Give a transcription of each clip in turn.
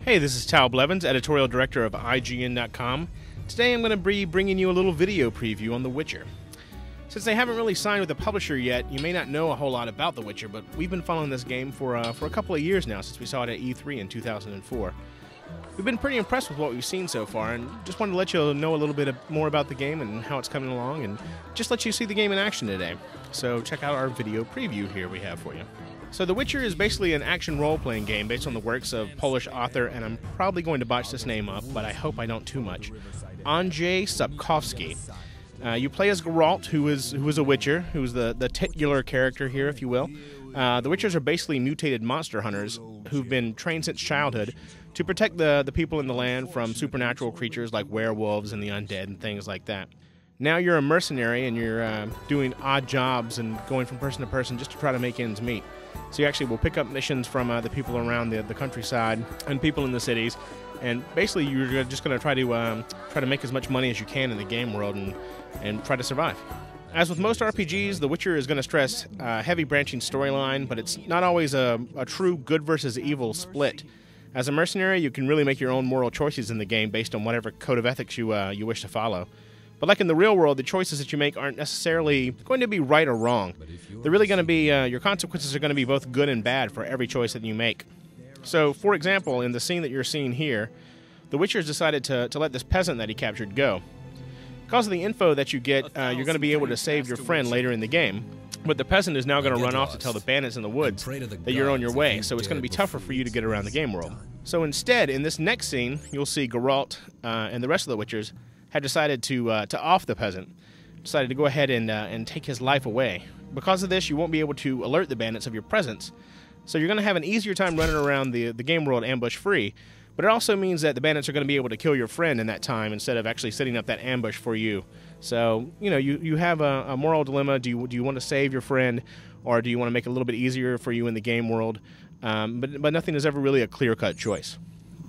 Hey, this is Tal Blevins, editorial director of IGN.com. Today I'm going to be bringing you a little video preview on The Witcher. Since they haven't really signed with the publisher yet, you may not know a whole lot about The Witcher, but we've been following this game for a couple of years now, since we saw it at E3 in 2004. We've been pretty impressed with what we've seen so far, and just wanted to let you know a little bit more about the game and how it's coming along, and just let you see the game in action today. So check out our video preview here we have for you. So The Witcher is basically an action role-playing game based on the works of Polish author, and I'm probably going to botch this name up, but I hope I don't too much, Andrzej Sapkowski. You play as Geralt, who is a Witcher, who's the titular character here, if you will. The Witchers are basically mutated monster hunters who've been trained since childhood to protect the people in the land from supernatural creatures like werewolves and the undead and things like that. Now you're a mercenary and you're doing odd jobs and going from person to person just to try to make ends meet. So you actually will pick up missions from the people around the countryside and people in the cities, and basically you're just going to try to make as much money as you can in the game world and try to survive. As with most RPGs, The Witcher is going to stress a heavy branching storyline, but it's not always a true good versus evil split. As a mercenary, you can really make your own moral choices in the game based on whatever code of ethics you wish to follow. But like in the real world, the choices that you make aren't necessarily going to be right or wrong. They're really going to be, your consequences are going to be both good and bad for every choice that you make. So, for example, in the scene that you're seeing here, the Witcher's decided to let this peasant that he captured go. Because of the info that you get, you're going to be able to save your friend later in the game. But the peasant is now going to run off to tell the bandits in the woods that you're on your way, so it's going to be tougher for you to get around the game world. So instead, in this next scene, you'll see Geralt and the rest of the Witchers had decided to off the peasant, decided to go ahead and take his life away. Because of this, you won't be able to alert the bandits of your presence, so you're going to have an easier time running around the game world ambush-free, but it also means that the bandits are going to be able to kill your friend in that time instead of actually setting up that ambush for you. So, you know, you have a moral dilemma. Do you want to save your friend, or do you want to make it a little bit easier for you in the game world? But nothing is ever really a clear-cut choice.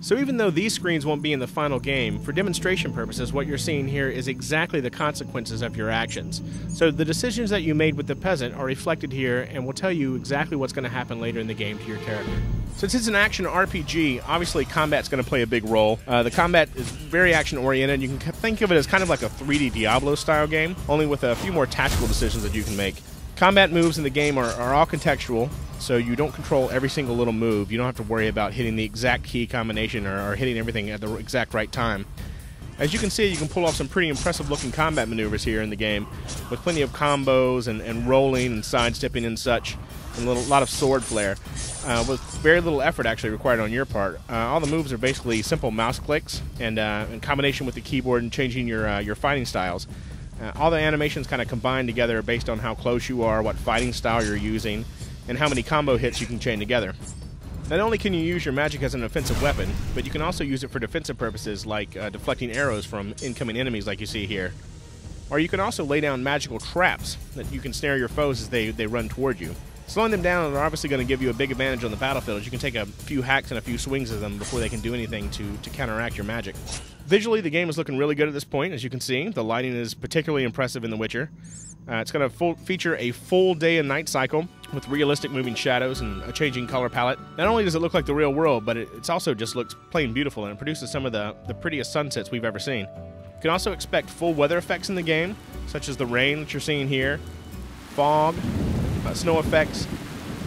So even though these screens won't be in the final game, for demonstration purposes, what you're seeing here is exactly the consequences of your actions. So the decisions that you made with the peasant are reflected here and will tell you exactly what's going to happen later in the game to your character. Since it's an action RPG, obviously combat's going to play a big role. The combat is very action-oriented. You can think of it as kind of like a 3D Diablo-style game, only with a few more tactical decisions that you can make. Combat moves in the game are all contextual, so you don't control every single little move. You don't have to worry about hitting the exact key combination or hitting everything at the exact right time. As you can see, you can pull off some pretty impressive-looking combat maneuvers here in the game, with plenty of combos and rolling and sidestepping and such, and a lot of sword flair, with very little effort actually required on your part. All the moves are basically simple mouse clicks and in combination with the keyboard and changing your fighting styles. All the animations kind of combine together based on how close you are, what fighting style you're using, and how many combo hits you can chain together. Not only can you use your magic as an offensive weapon, but you can also use it for defensive purposes like deflecting arrows from incoming enemies like you see here. Or you can also lay down magical traps that you can snare your foes as they run toward you. Slowing them down are obviously going to give you a big advantage on the battlefield, as you can take a few hacks and a few swings of them before they can do anything to counteract your magic. Visually, the game is looking really good at this point, as you can see. The lighting is particularly impressive in The Witcher. It's going to feature a full day and night cycle with realistic moving shadows and a changing color palette. Not only does it look like the real world, but it's also just looks plain beautiful, and it produces some of the prettiest sunsets we've ever seen. You can also expect full weather effects in the game, such as the rain that you're seeing here, fog, snow effects,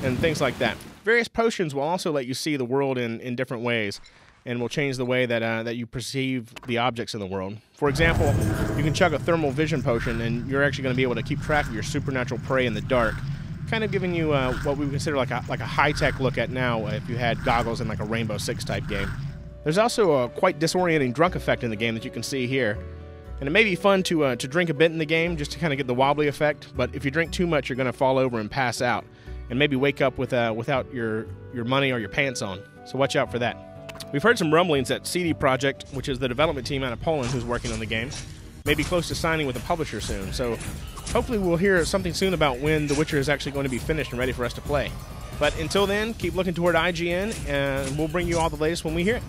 and things like that. Various potions will also let you see the world in different ways, and will change the way that you perceive the objects in the world. For example, you can chug a thermal vision potion, and you're actually going to be able to keep track of your supernatural prey in the dark, kind of giving you what we would consider like a high-tech look at now if you had goggles in like a Rainbow Six type game. There's also a quite disorienting drunk effect in the game that you can see here. And it may be fun to drink a bit in the game just to kind of get the wobbly effect, but if you drink too much, you're going to fall over and pass out, and maybe wake up without your money or your pants on. So watch out for that. We've heard some rumblings that CD Projekt, which is the development team out of Poland who's working on the game, may be close to signing with a publisher soon. So hopefully we'll hear something soon about when The Witcher is actually going to be finished and ready for us to play. But until then, keep looking toward IGN, and we'll bring you all the latest when we hear it.